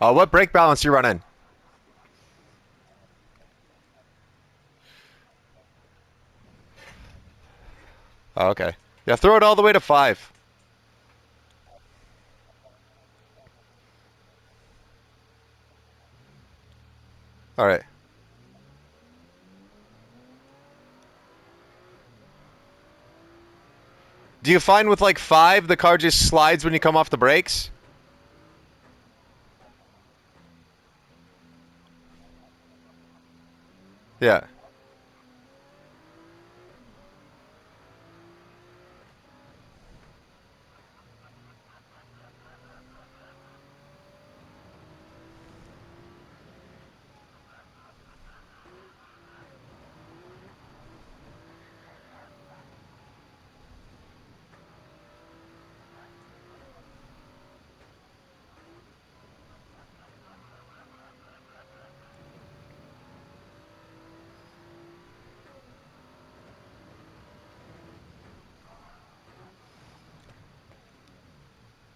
What brake balance you running? Oh, okay. Yeah, throw it all the way to 5. All right. Do you find with like 5, the car just slides when you come off the brakes? Yeah.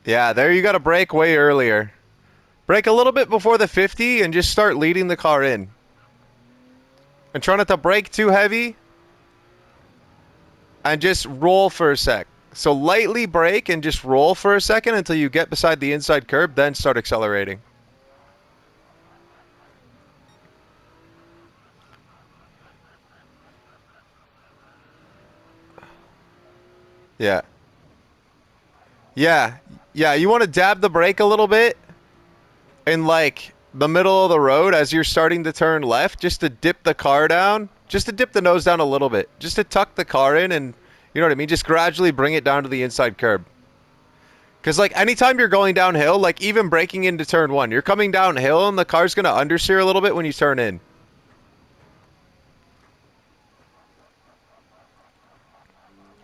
Yeah, there you got to brake way earlier. Brake a little bit before the 50 and just start leading the car in. And try not to brake too heavy and just roll for a sec. So lightly brake and just roll for a second until you get beside the inside curb, then start accelerating. Yeah. Yeah. Yeah, you want to dab the brake a little bit in like the middle of the road as you're starting to turn left, just to dip the car down, just to dip the nose down a little bit, just to tuck the car in and, you know what I mean, just gradually bring it down to the inside curb. Because like anytime you're going downhill, like even braking into turn 1, you're coming downhill and the car's going to understeer a little bit when you turn in.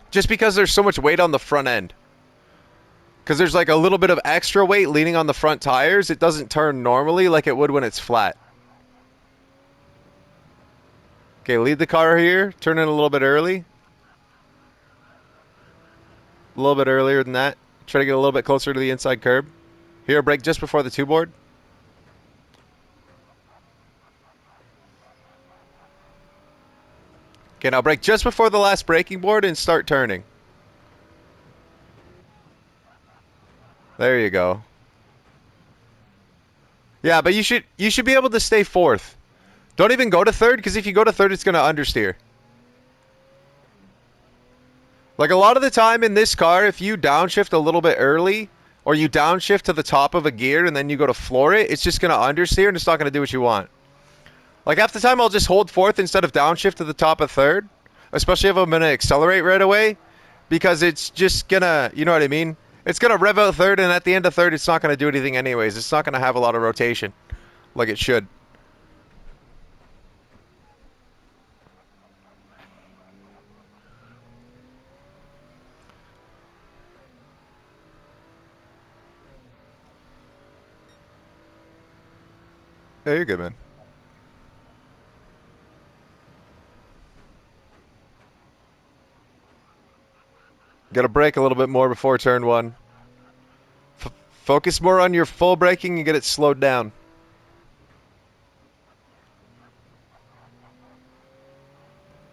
Just because there's so much weight on the front end. Because there's like a little bit of extra weight leaning on the front tires, it doesn't turn normally like it would when it's flat. Okay, lead the car here. Turn in a little bit early. A little bit earlier than that. Try to get a little bit closer to the inside curb. Here, brake just before the 2 board. Okay, now brake just before the last braking board and start turning. There you go. Yeah, but you should be able to stay 4th. Don't even go to 3rd, because if you go to 3rd, it's going to understeer. Like a lot of the time in this car, if you downshift a little bit early, or you downshift to the top of a gear and then you go to floor it, it's just going to understeer and it's not going to do what you want. Like half the time I'll just hold 4th instead of downshift to the top of 3rd, especially if I'm going to accelerate right away, because it's just going to, you know what I mean? It's going to rev out 3rd, and at the end of 3rd, it's not going to do anything anyways. It's not going to have a lot of rotation like it should. Yeah, you're good, man. Got to brake a little bit more before turn 1. Focus more on your full braking and get it slowed down.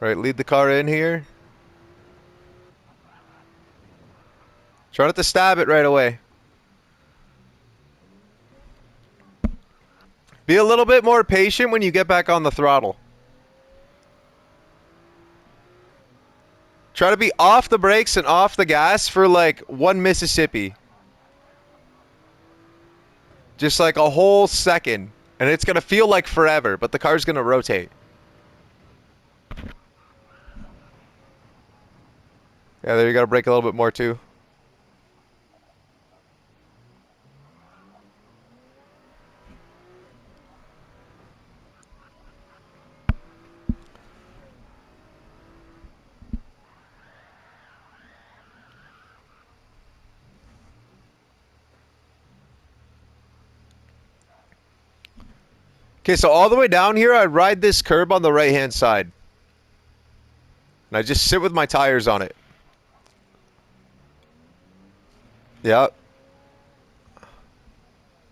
Right, lead the car in here. Try not to stab it right away. Be a little bit more patient when you get back on the throttle. Try to be off the brakes and off the gas for like 1 Mississippi. Just like a whole second. And it's going to feel like forever, but the car's going to rotate. Yeah, there you got to brake a little bit more too. Okay, so all the way down here, I ride this curb on the right-hand side. And I just sit with my tires on it. Yep.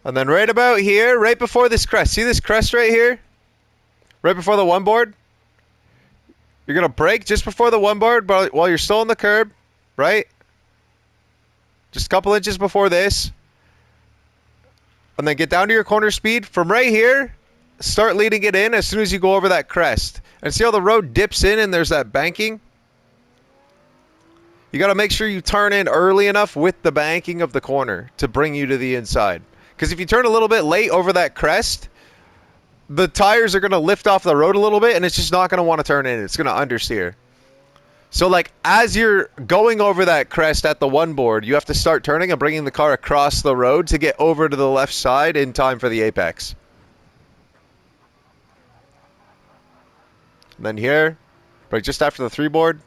And then right about here, right before this crest. See this crest right here? Right before the one board? You're going to brake just before the one board but while you're still on the curb, right? Just a couple inches before this. And then get down to your corner speed. From right here, start leading it in as soon as you go over that crest. And see how the road dips in and there's that banking? You got to make sure you turn in early enough with the banking of the corner to bring you to the inside. Because if you turn a little bit late over that crest, the tires are going to lift off the road a little bit and it's just not going to want to turn in. It's going to understeer. So like as you're going over that crest at the one board, you have to start turning and bringing the car across the road to get over to the left side in time for the apex. And then here, brake just after the three board.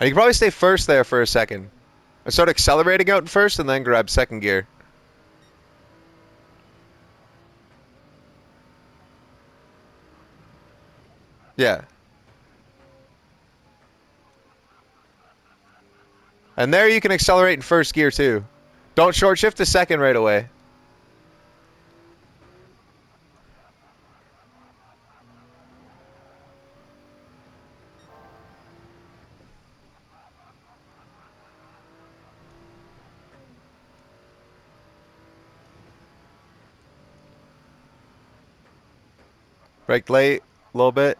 And you can probably stay first there for a second. And start accelerating out in first and then grab second gear. Yeah. And there you can accelerate in first gear too. Don't short shift to second right away. Brake late a little bit.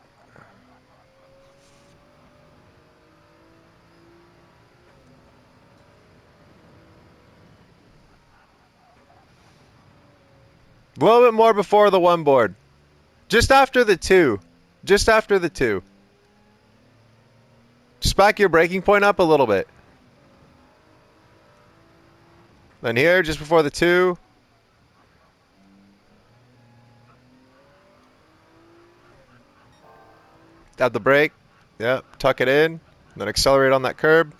A little bit more before the one board. Just after the two. Just after the two. Just back your braking point up a little bit. Then here, just before the two. Add the brake. Yep, tuck it in. Then accelerate on that curb.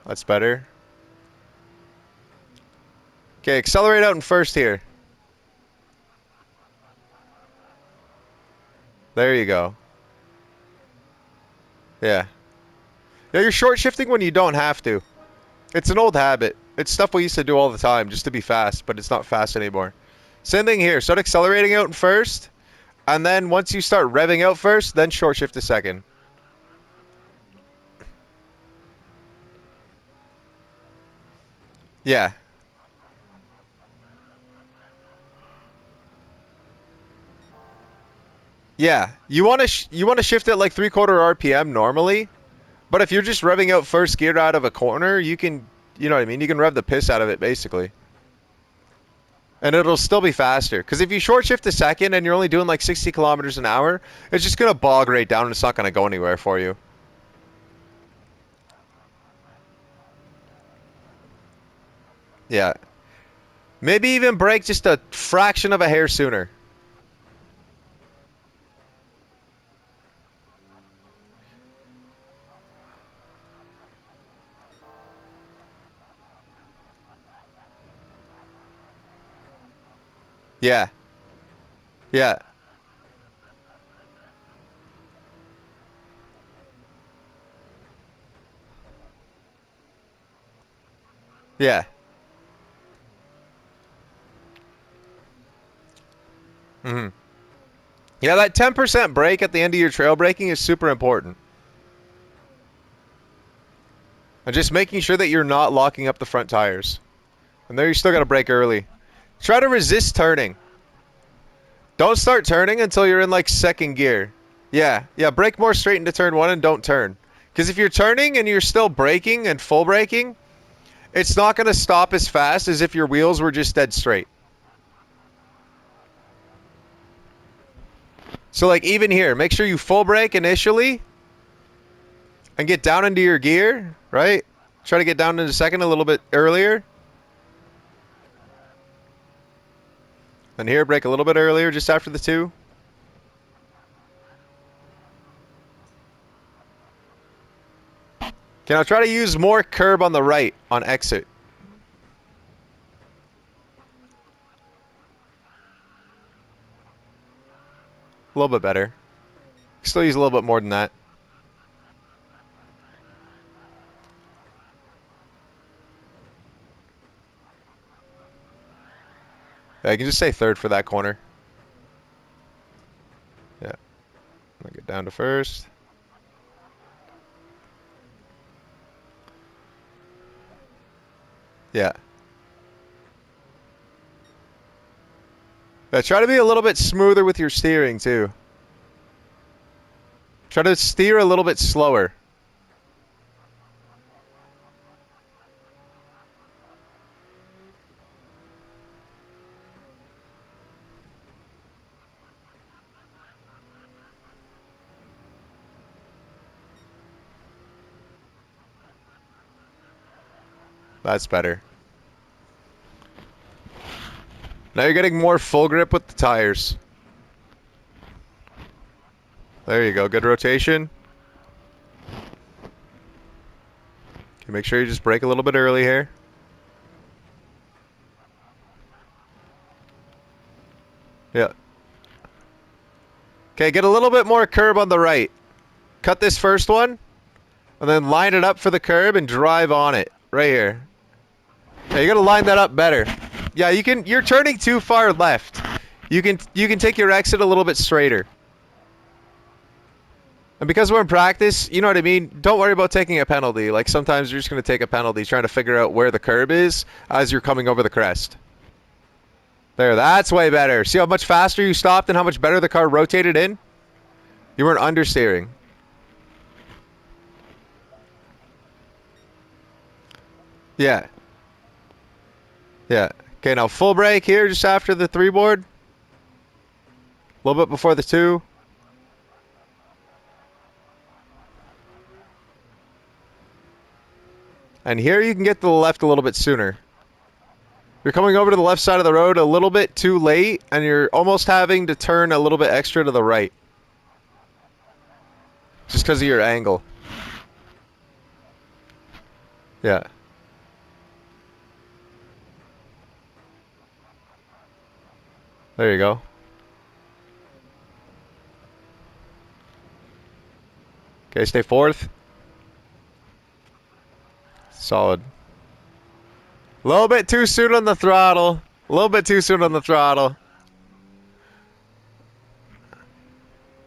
That's better. Okay, accelerate out in first here. There you go. Yeah. Yeah, you're short shifting when you don't have to. It's an old habit. It's stuff we used to do all the time just to be fast, but it's not fast anymore. Same thing here. Start accelerating out in first, and then once you start revving out first, then short shift to second. Yeah. Yeah. You want to shift at like 3/4 RPM normally, but if you're just revving out first gear out of a corner, you can, you know what I mean? You can rev the piss out of it basically. And it'll still be faster. Because if you short shift a second and you're only doing like 60 kilometers an hour, it's just going to bog right down and it's not going to go anywhere for you. Yeah. Maybe even brake just a fraction of a hair sooner. Yeah. Yeah. Yeah. hmm Yeah, that 10% brake at the end of your trail braking is super important. And just making sure that you're not locking up the front tires. And there you still got to brake early. Try to resist turning. Don't start turning until you're in like second gear. Yeah, yeah, brake more straight into turn one and don't turn. Because if you're turning and you're still braking and full braking, it's not going to stop as fast as if your wheels were just dead straight. So like even here, make sure you full brake initially and get down into your gear, right? Try to get down into second a little bit earlier. And here, brake a little bit earlier, just after the two. Okay, now try to use more curb on the right on exit. A little bit better. Still use a little bit more than that. Yeah, I can just say third for that corner. Yeah. I'll get down to first. Yeah. Yeah, try to be a little bit smoother with your steering, too. Try to steer a little bit slower. That's better. Now you're getting more full grip with the tires. There you go. Good rotation. Okay, make sure you just brake a little bit early here. Yeah. Okay, get a little bit more curb on the right. Cut this first one, and then line it up for the curb and drive on it. Right here. Yeah, you gotta line that up better. Yeah, you're turning too far left. You can take your exit a little bit straighter. And because we're in practice, you know what I mean? Don't worry about taking a penalty. Like, sometimes you're just going to take a penalty trying to figure out where the curb is as you're coming over the crest. There, that's way better. See how much faster you stopped and how much better the car rotated in? You weren't understeering. Yeah. Yeah. Okay, now full brake here just after the 3 board. A little bit before the 2. And here you can get to the left a little bit sooner. You're coming over to the left side of the road a little bit too late, and you're almost having to turn a little bit extra to the right. Just because of your angle. Yeah. There you go. Okay, stay fourth. Solid. A little bit too soon on the throttle. A little bit too soon on the throttle.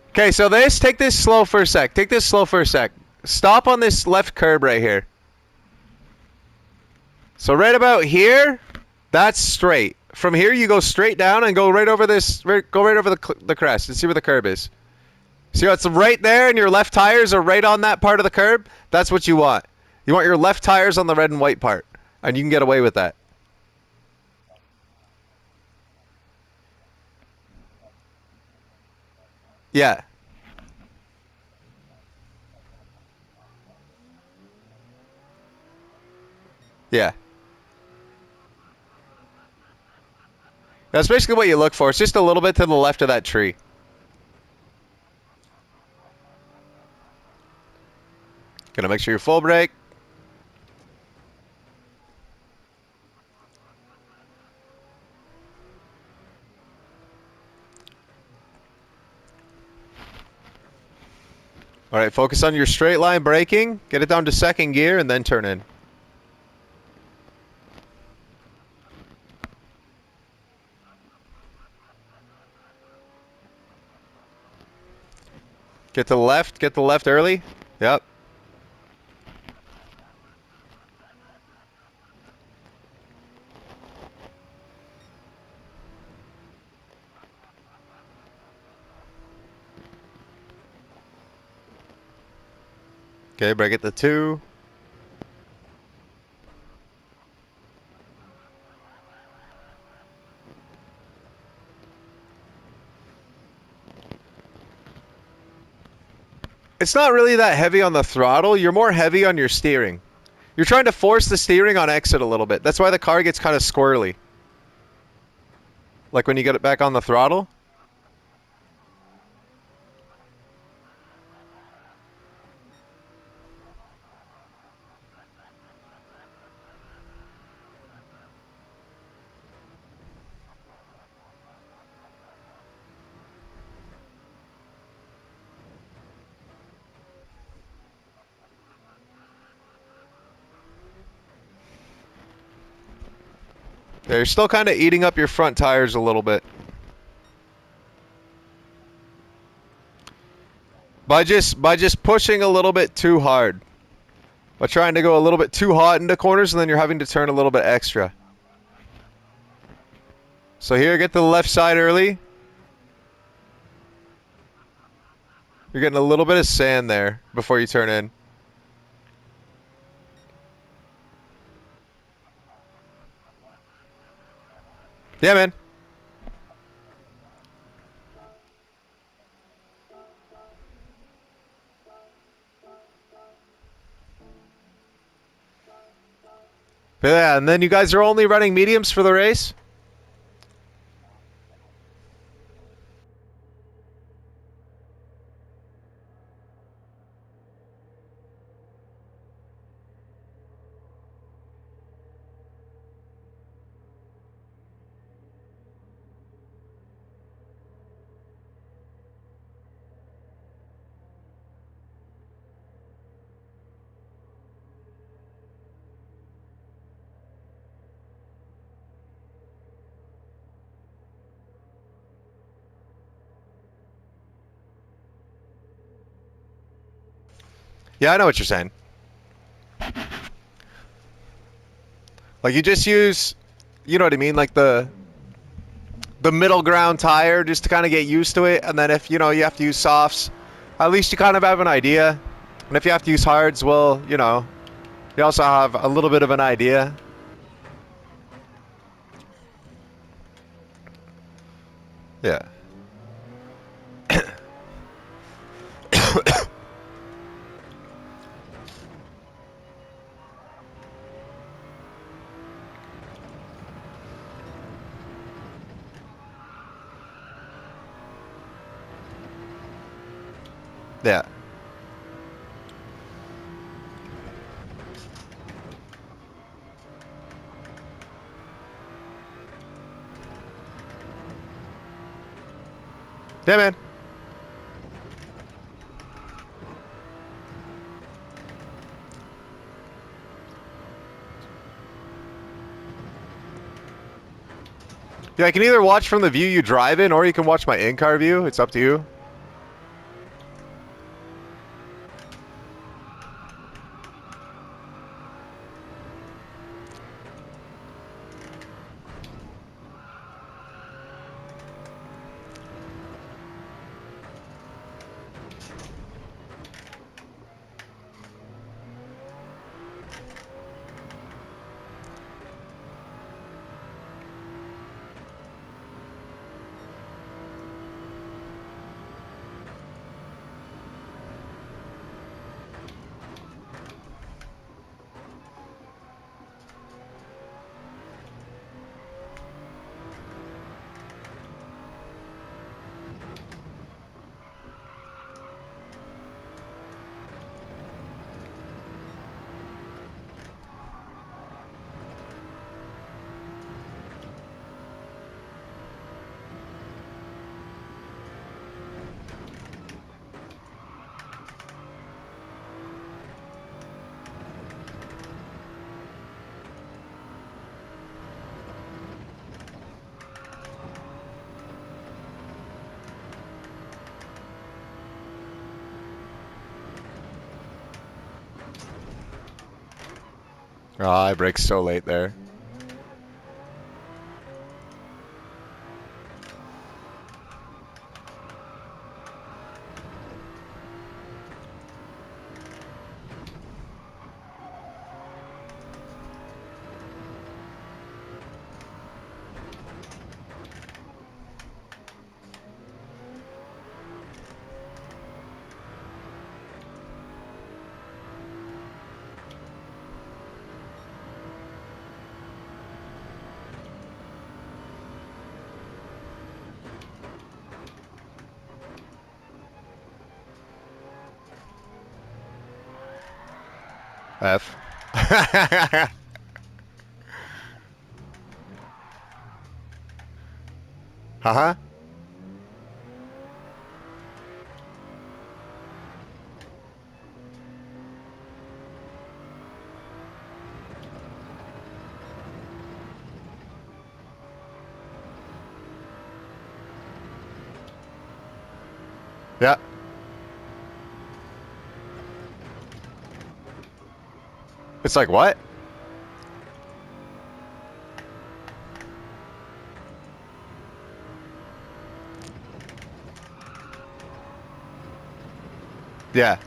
Okay, so take this slow for a sec. Take this slow for a sec. Stop on this left curb right here. So right about here, that's straight. From here, you go straight down and go right over go right over the crest and see where the curb is. See how it's right there and your left tires are right on that part of the curb? That's what you want. You want your left tires on the red and white part. And you can get away with that. Yeah. Yeah. That's basically what you look for. It's just a little bit to the left of that tree. Gonna make sure you're full brake. All right, focus on your straight line braking. Get it down to second gear and then turn in. Get to the left. Get to the left early. Yep. Okay, brake at the 2. It's not really that heavy on the throttle. You're more heavy on your steering. You're trying to force the steering on exit a little bit. That's why the car gets kind of squirrely. Like when you get it back on the throttle. Yeah, you're still kind of eating up your front tires a little bit. By just pushing a little bit too hard. By trying to go a little bit too hot into corners, and then you're having to turn a little bit extra. So here, get to the left side early. You're getting a little bit of sand there before you turn in. Yeah, man. But yeah, and then you guys are only running mediums for the race? Yeah, I know what you're saying. Like you just use, you know what I mean, like the middle ground tire just to kind of get used to it, and then if you know you have to use softs, at least you kind of have an idea. And if you have to use hards, well, you know, you also have a little bit of an idea. Yeah. Yeah. Yeah, man. Yeah, I can either watch from the view you drive in, or you can watch my in-car view. It's up to you. Oh, I braked so late there. F. Haha. Yeah. It's like, what? Yeah.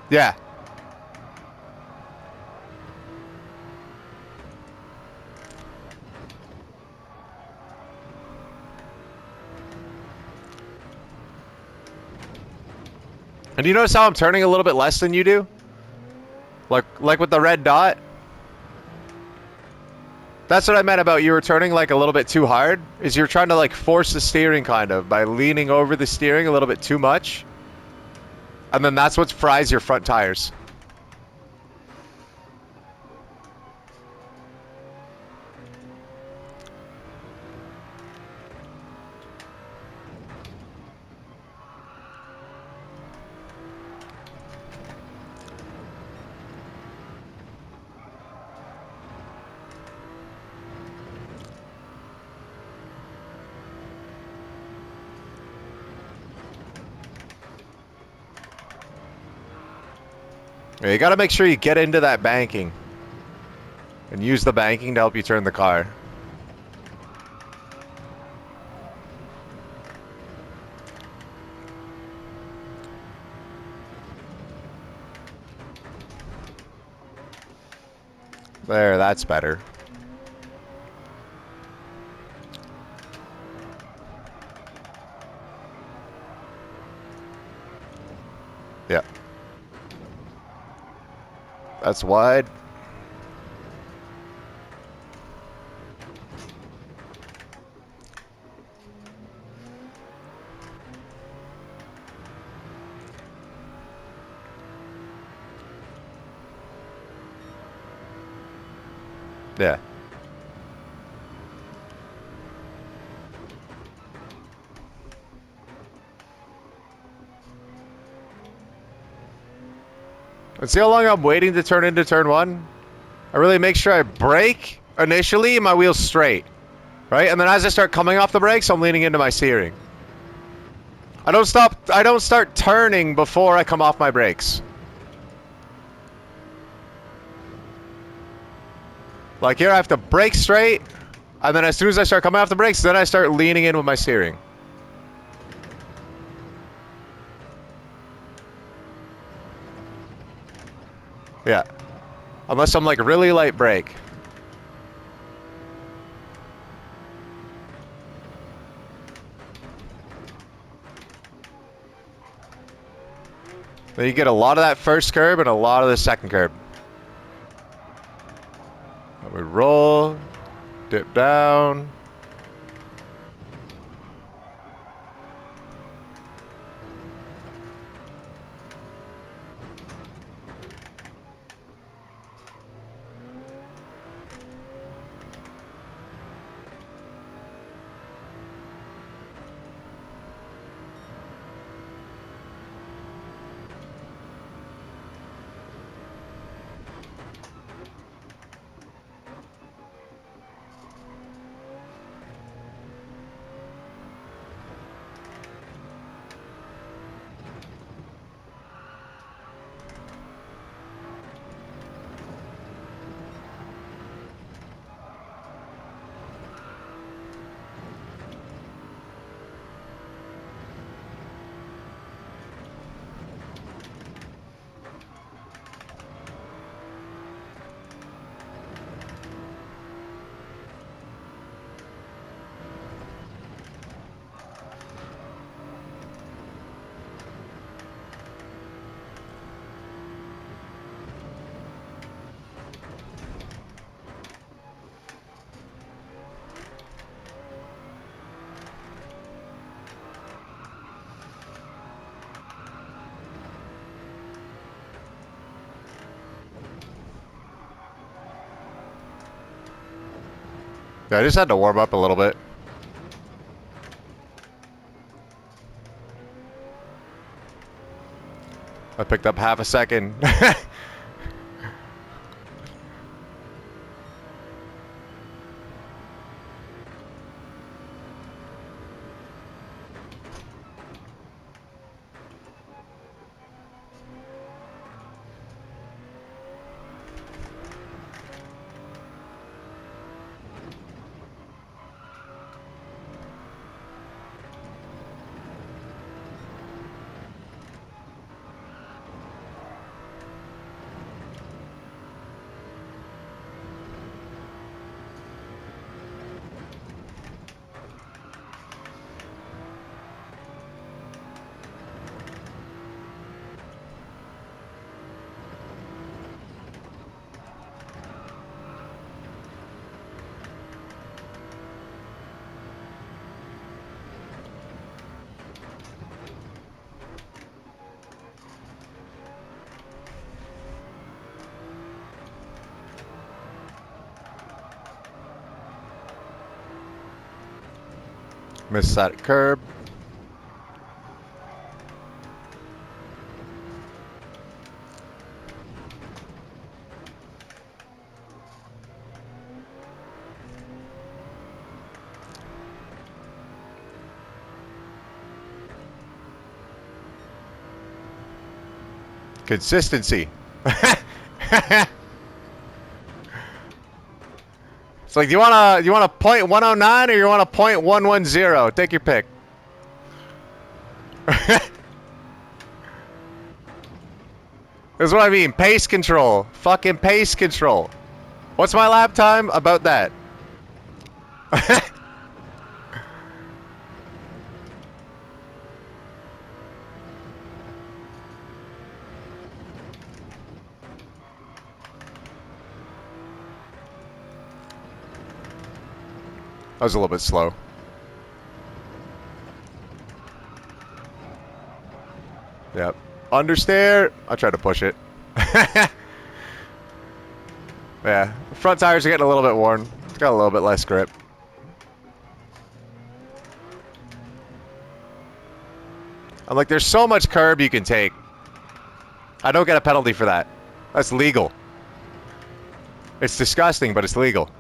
Yeah. And do you notice how I'm turning a little bit less than you do? Like with the red dot? That's what I meant about you were turning like a little bit too hard, is you're trying to like force the steering kind of by leaning over the steering a little bit too much. And then that's what fries your front tires. Yeah, you gotta make sure you get into that banking. And use the banking to help you turn the car. There, that's better. Yeah. That's wide. Yeah. And see how long I'm waiting to turn into turn one? I really make sure I brake initially, my wheel's straight. Right? And then as I start coming off the brakes, I'm leaning into my steering. I don't start turning before I come off my brakes. Like here I have to brake straight, and then as soon as I start coming off the brakes, then I start leaning in with my steering. Yeah. Unless I'm like really light brake. Then you get a lot of that first curb and a lot of the second curb. I would roll, dip down. Yeah, I just had to warm up a little bit. I picked up half a second. Missed that curb. Consistency. It's like, you want a .109 or you want a .110? Take your pick. That's what I mean. Pace control. Fucking pace control. What's my lap time? About that. I was a little bit slow. Yep. Understeer. I tried to push it. Yeah. Front tires are getting a little bit worn. It's got a little bit less grip. I'm like, there's so much curb you can take. I don't get a penalty for that. That's legal. It's disgusting, but it's legal.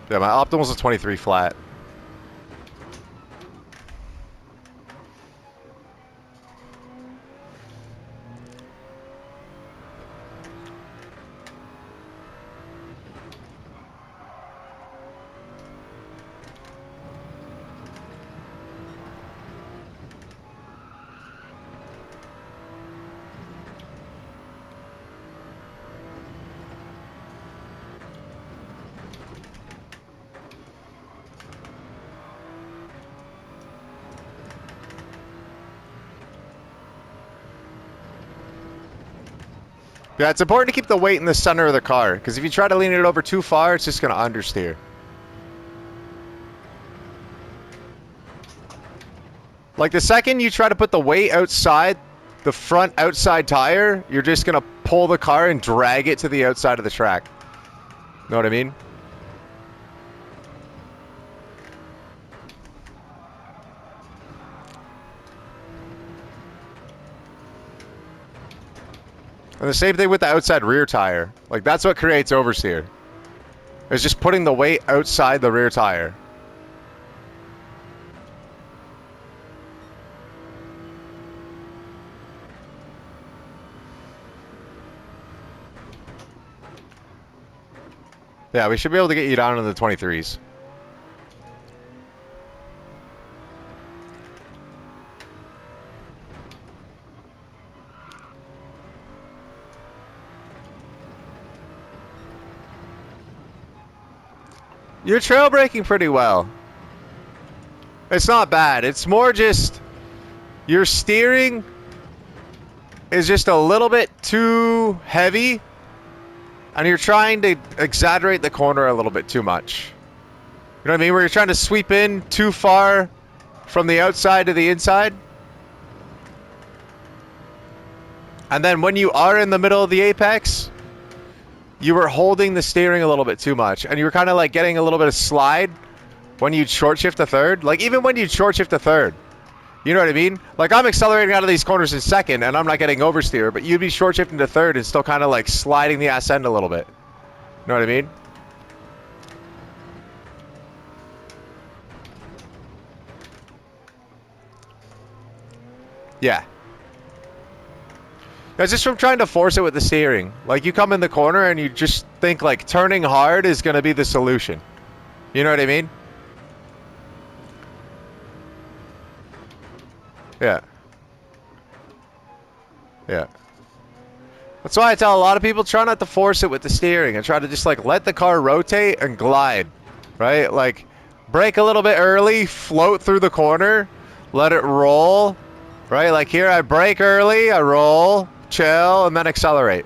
Yeah, my optimal's a 23 flat. Yeah, it's important to keep the weight in the center of the car, because if you try to lean it over too far, it's just going to understeer. Like, the second you try to put the weight outside the front outside tire, you're just going to pull the car and drag it to the outside of the track. Know what I mean? And the same thing with the outside rear tire. Like, that's what creates oversteer. It's just putting the weight outside the rear tire. Yeah, we should be able to get you down in the 23s. You're trail braking pretty well. It's not bad. It's more just your steering is just a little bit too heavy, and you're trying to exaggerate the corner a little bit too much. You know what I mean? Where you're trying to sweep in too far from the outside to the inside. And then when you are in the middle of the apex, you were holding the steering a little bit too much. And you were kind of like getting a little bit of slide when you'd short shift to third. Like even when you'd short shift to third. You know what I mean? Like I'm accelerating out of these corners in second and I'm not getting oversteer, but you'd be short shifting to third and still kind of like sliding the ass end a little bit. You know what I mean? Yeah. It's just from trying to force it with the steering. Like you come in the corner and you just think like turning hard is going to be the solution. You know what I mean? Yeah. Yeah. That's why I tell a lot of people try not to force it with the steering and try to just like let the car rotate and glide. Right? Like brake a little bit early, float through the corner, let it roll. Right? Like here I brake early, I roll, chill, and then accelerate.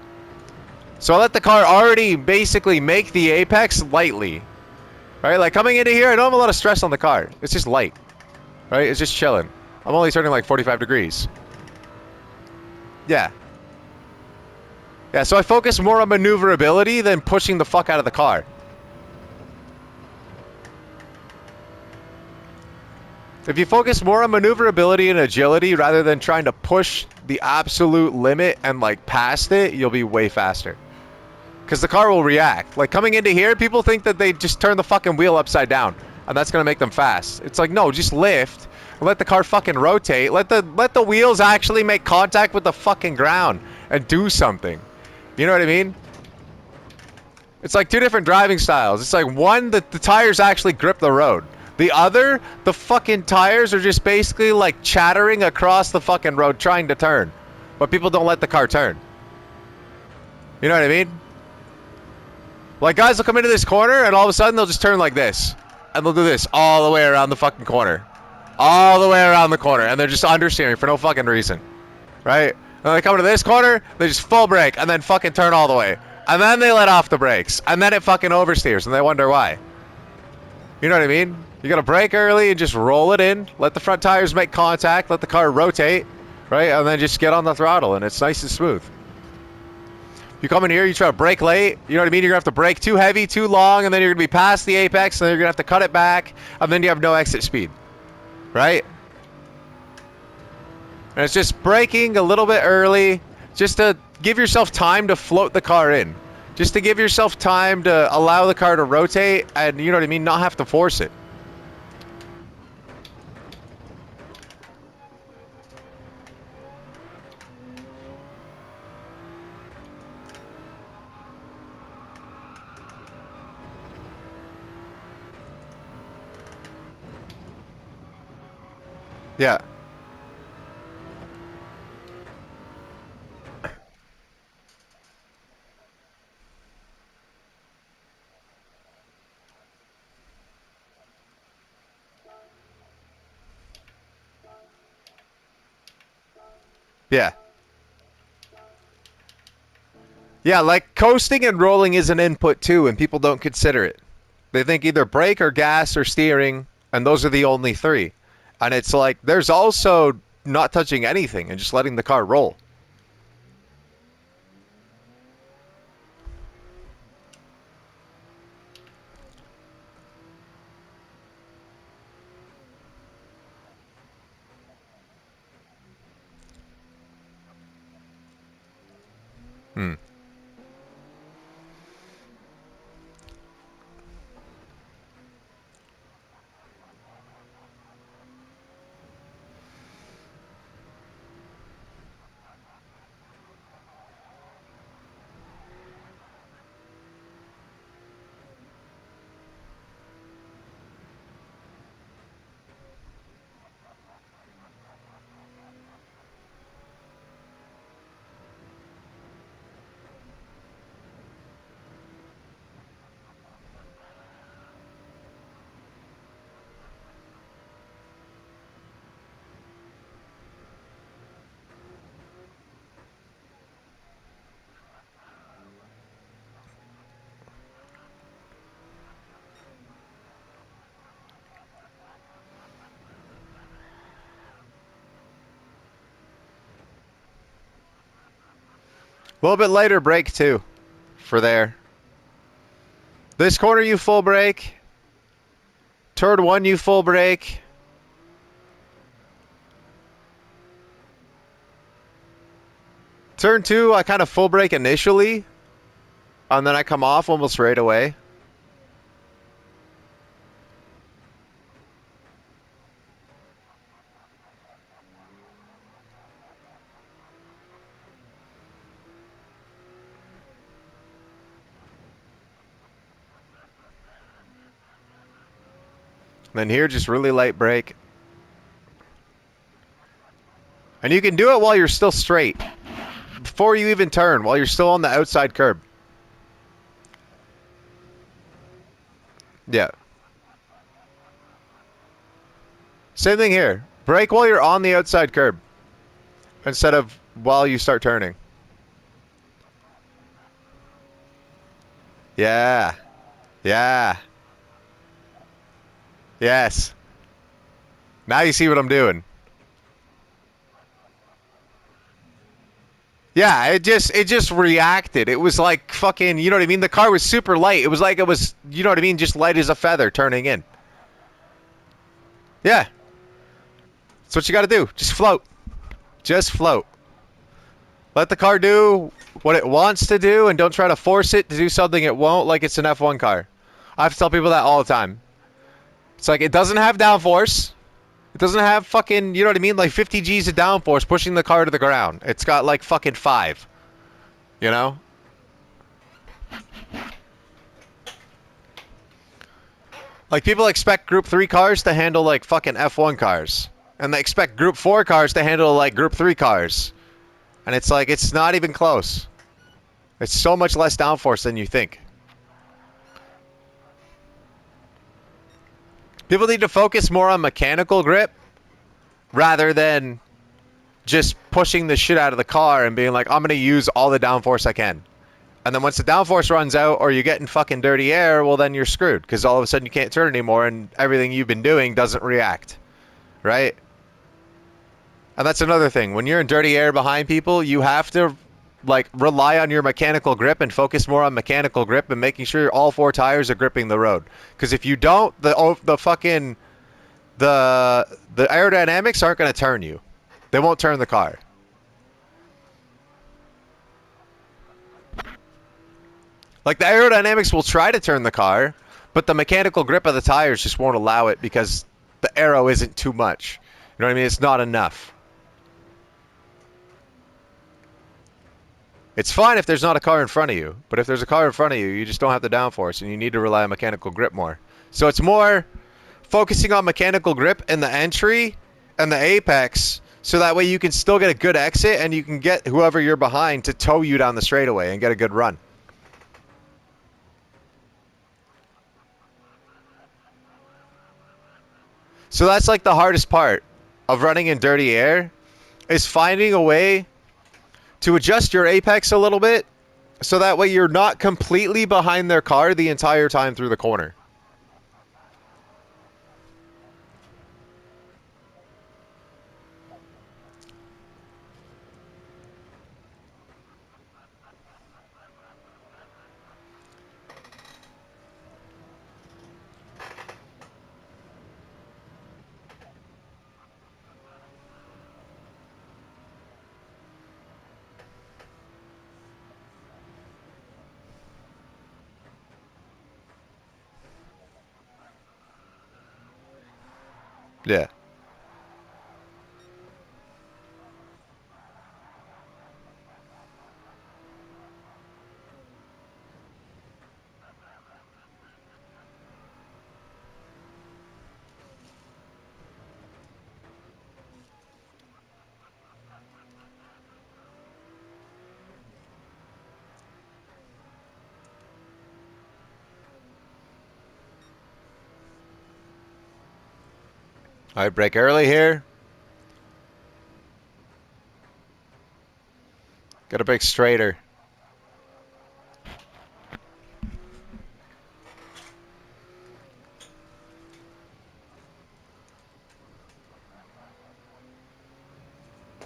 So I let the car already basically make the apex lightly. Right? Like coming into here, I don't have a lot of stress on the car. It's just light. Right? It's just chilling. I'm only turning like 45 degrees. Yeah. Yeah, so I focus more on maneuverability than pushing the fuck out of the car. If you focus more on maneuverability and agility rather than trying to push the absolute limit and like past it, you'll be way faster. Because the car will react. Like coming into here, people think that they just turn the fucking wheel upside down and that's gonna make them fast. It's like, no, just lift. Let the car fucking rotate. Let the wheels actually make contact with the fucking ground and do something. You know what I mean? It's like two different driving styles. It's like one, the tires actually grip the road. The other, the fucking tires are just basically like chattering across the fucking road trying to turn. But people don't let the car turn. You know what I mean? Like guys will come into this corner and all of a sudden they'll just turn like this. And they'll do this all the way around the fucking corner. All the way around the corner. And they're just understeering for no fucking reason. Right? And they come into this corner, they just full brake and then fucking turn all the way. And then they let off the brakes. And then it fucking oversteers and they wonder why. You know what I mean? You gotta brake early and just roll it in. Let the front tires make contact. Let the car rotate. Right? And then just get on the throttle and it's nice and smooth. You come in here, you try to brake late. You know what I mean? You're gonna have to brake too heavy, too long, and then you're gonna be past the apex, and then you're gonna have to cut it back, and then you have no exit speed. Right? And it's just braking a little bit early, just to give yourself time to float the car in. Just to give yourself time to allow the car to rotate, and you know what I mean? Not have to force it. Yeah. Yeah. Yeah, like coasting and rolling is an input too, and people don't consider it. They think either brake or gas or steering, and those are the only three. And it's like, there's also not touching anything and just letting the car roll. Hmm. A little bit lighter brake too, for there. This corner you full brake. Turn 1 you full brake. Turn 2 I kind of full brake initially, and then I come off almost right away. Then here, just really light brake. And you can do it while you're still straight. Before you even turn, while you're still on the outside curb. Yeah. Same thing here. Brake while you're on the outside curb. Instead of while you start turning. Yeah. Yeah. Yes. Now you see what I'm doing. Yeah, it just reacted. It was like fucking, you know what I mean? The car was super light. It was like it was, you know what I mean, just light as a feather turning in. Yeah. That's what you got to do. Just float. Just float. Let the car do what it wants to do and don't try to force it to do something it won't, like it's an F1 car. I have to tell people that all the time. It's like it doesn't have downforce. It doesn't have fucking, you know what I mean? Like 50 G's of downforce pushing the car to the ground. It's got like fucking 5. You know? Like people expect Group 3 cars to handle like fucking F1 cars. And they expect Group 4 cars to handle like Group 3 cars. And it's like, it's not even close. It's so much less downforce than you think. People need to focus more on mechanical grip rather than just pushing the shit out of the car and being like, I'm going to use all the downforce I can. And then once the downforce runs out or you get in fucking dirty air, well, then you're screwed because all of a sudden you can't turn anymore and everything you've been doing doesn't react. Right? And that's another thing. When you're in dirty air behind people, you have to like rely on your mechanical grip and focus more on mechanical grip and making sure all 4 tires are gripping the road. Because if you don't, the fucking the aerodynamics aren't going to turn you. They won't turn the car. Like the aerodynamics will try to turn the car, but the mechanical grip of the tires just won't allow it because the aero isn't too much. You know what I mean? It's not enough. It's fine if there's not a car in front of you, but if there's a car in front of you, you just don't have the downforce and you need to rely on mechanical grip more. So it's more focusing on mechanical grip in the entry and the apex so that way you can still get a good exit and you can get whoever you're behind to tow you down the straightaway and get a good run. So that's like the hardest part of running in dirty air is finding a way to adjust your apex a little bit so that way you're not completely behind their car the entire time through the corner. Yeah. All right, brake early here. Got to brake straighter.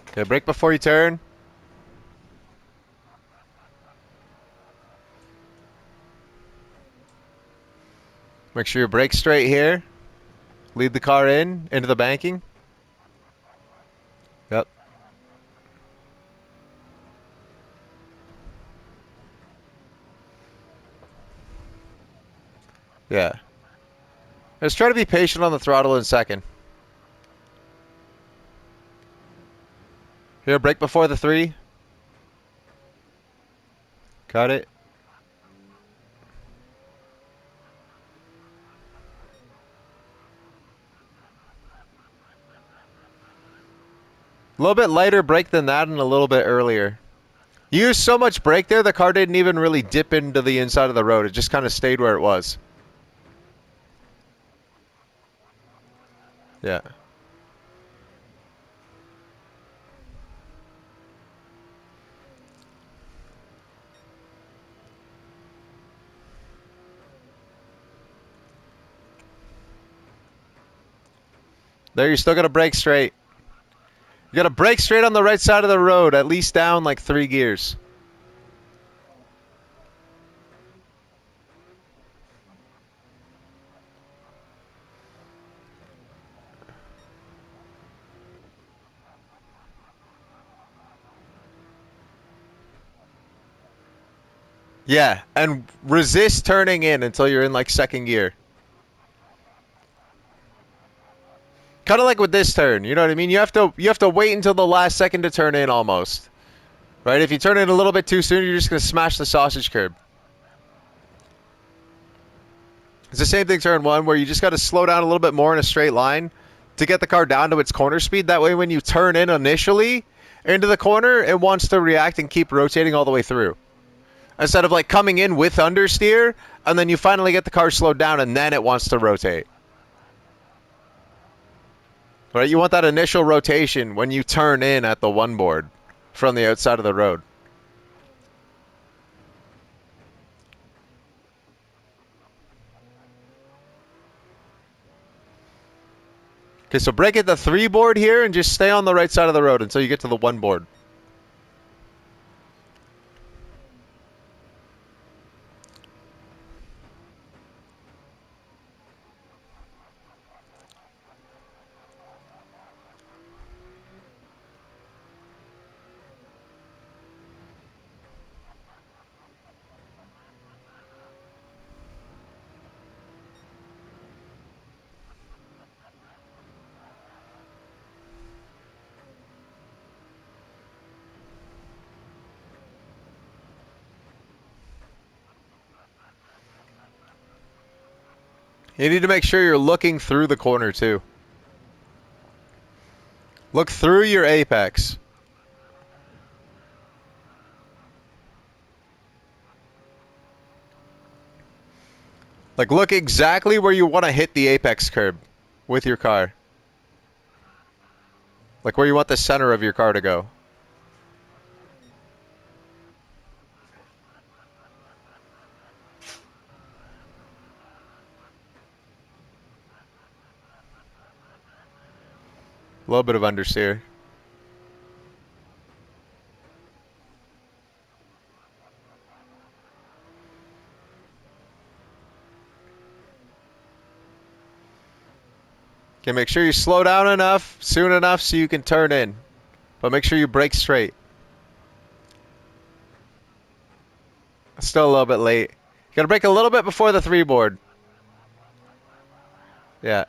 Okay, brake before you turn. Make sure you brake straight here. Lead the car into the banking. Yep. Yeah. Just try to be patient on the throttle in second. Here, brake before the 3. Cut it. A little bit lighter brake than that and a little bit earlier. You used so much brake there, the car didn't even really dip into the inside of the road. It just kind of stayed where it was. Yeah. There, you still got to brake straight. You got to brake straight on the right side of the road, at least down like 3 gears. Yeah, and resist turning in until you're in like 2nd gear. Kind of like with this turn, you know what I mean? You have to wait until the last second to turn in almost. Right? If you turn in a little bit too soon, you're just going to smash the sausage curb. It's the same thing turn 1 where you just got to slow down a little bit more in a straight line to get the car down to its corner speed. That way when you turn in initially into the corner, it wants to react and keep rotating all the way through. Instead of like coming in with understeer and then you finally get the car slowed down and then it wants to rotate. Right? You want that initial rotation when you turn in at the 1 board from the outside of the road. Okay, so brake at the 3 board here and just stay on the right side of the road until you get to the 1 board. You need to make sure you're looking through the corner too. Look through your apex. Like look exactly where you want to hit the apex curb with your car. Like where you want the center of your car to go. A little bit of understeer. Okay, make sure you slow down enough, soon enough so you can turn in. But make sure you brake straight. Still a little bit late. You gotta brake a little bit before the 3 board. Yeah.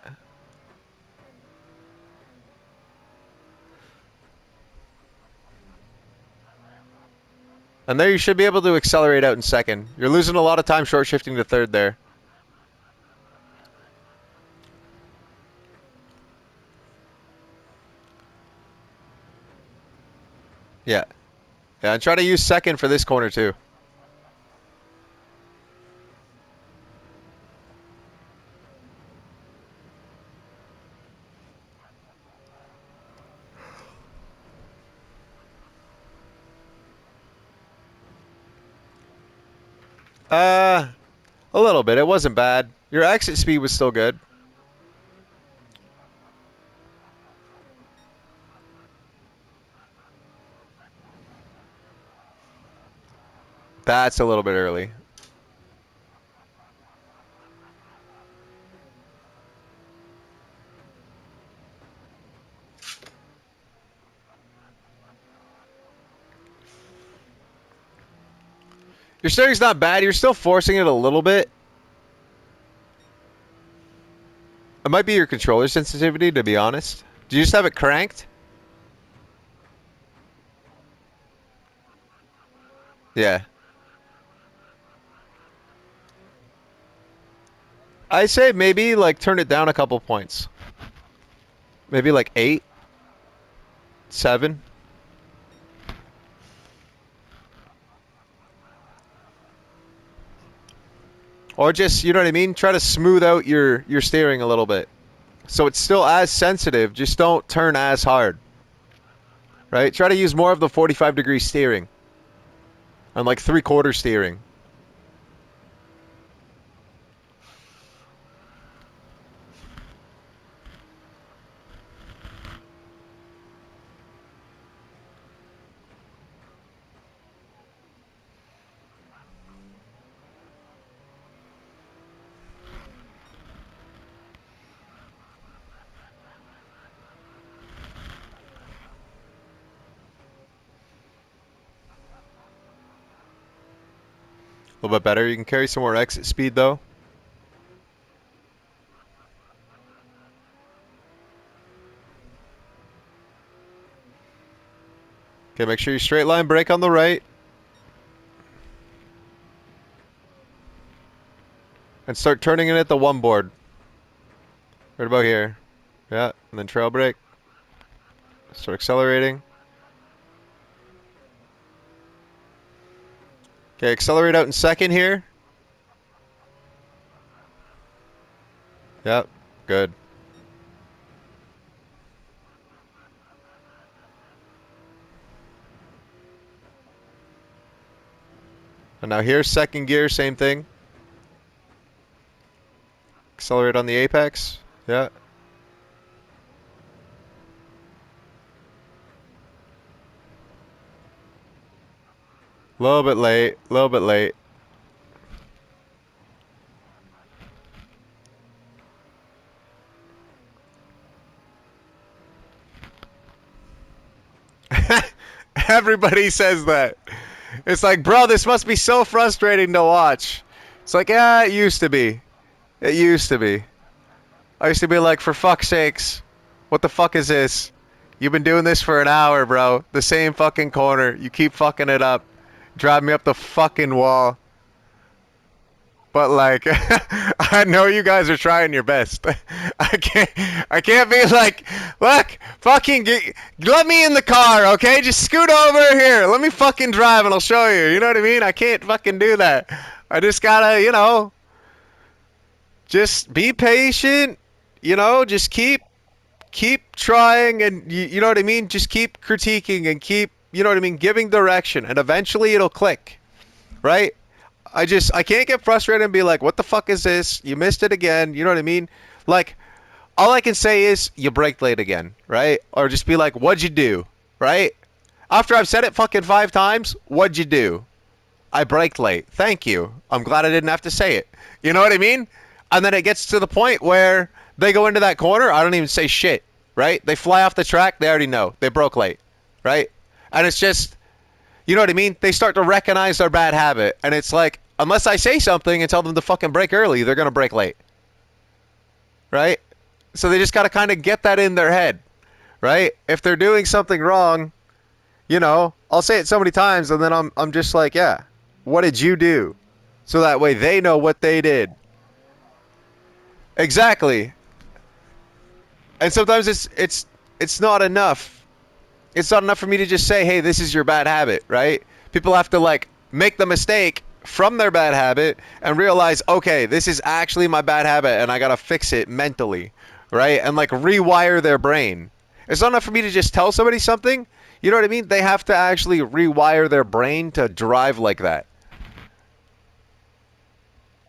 And there you should be able to accelerate out in 2nd. You're losing a lot of time short shifting to 3rd there. Yeah. Yeah, and try to use 2nd for this corner too. Uh, a little bit. It wasn't bad. Your exit speed was still good. That's a little bit early. Your steering's not bad. You're still forcing it a little bit. It might be your controller sensitivity, to be honest. Do you just have it cranked? Yeah. I say maybe like turn it down a couple points. Maybe like 8, 7. Or just, you know what I mean? Try to smooth out your steering a little bit. So it's still as sensitive, just don't turn as hard. Right? Try to use more of the 45-degree steering. And like 3/4 steering. A little bit better. You can carry some more exit speed though. Okay, make sure you straight line brake on the right. And start turning it at the one board. Right about here. Yeah, and then trail brake. Start accelerating. Okay, accelerate out in second here. Yep, good. And now here's second gear, same thing. Accelerate on the apex. Yeah. A little bit late, a little bit late. Everybody says that. It's like, bro, this must be so frustrating to watch. It's like, yeah, it used to be. It used to be. I used to be like, for fuck's sakes, what the fuck is this? You've been doing this for an hour, bro. The same fucking corner. You keep fucking it up. Drive me up the fucking wall. But like, I know you guys are trying your best. I can't be like, look, fucking let me in the car, okay? Just scoot over here. Let me fucking drive and I'll show you. You know what I mean? I can't fucking do that. I just gotta, you know, just be patient. You know, just keep trying, and you know what I mean? Just keep critiquing and keep, you know what I mean, giving direction, and eventually it'll click, right? I can't get frustrated and be like, what the fuck is this? You missed it again. You know what I mean? Like, all I can say is you braked late again, right? Or just be like, what'd you do, right? After I've said it fucking 5 times, what'd you do? I braked late. Thank you. I'm glad I didn't have to say it. You know what I mean? And then it gets to the point where they go into that corner, I don't even say shit, right? They fly off the track, they already know. They broke late, right? And it's just, you know what I mean? They start to recognize their bad habit. And it's like, unless I say something and tell them to fucking brake early, they're going to brake late, right? So they just got to kind of get that in their head, right? If they're doing something wrong, you know, I'll say it so many times and then I'm just like, yeah, what did you do? So that way they know what they did. Exactly. And sometimes it's not enough. It's not enough for me to just say, hey, this is your bad habit, right? People have to like make the mistake from their bad habit and realize, okay, this is actually my bad habit and I gotta fix it mentally, right? And like rewire their brain. It's not enough for me to just tell somebody something. You know what I mean? They have to actually rewire their brain to drive like that.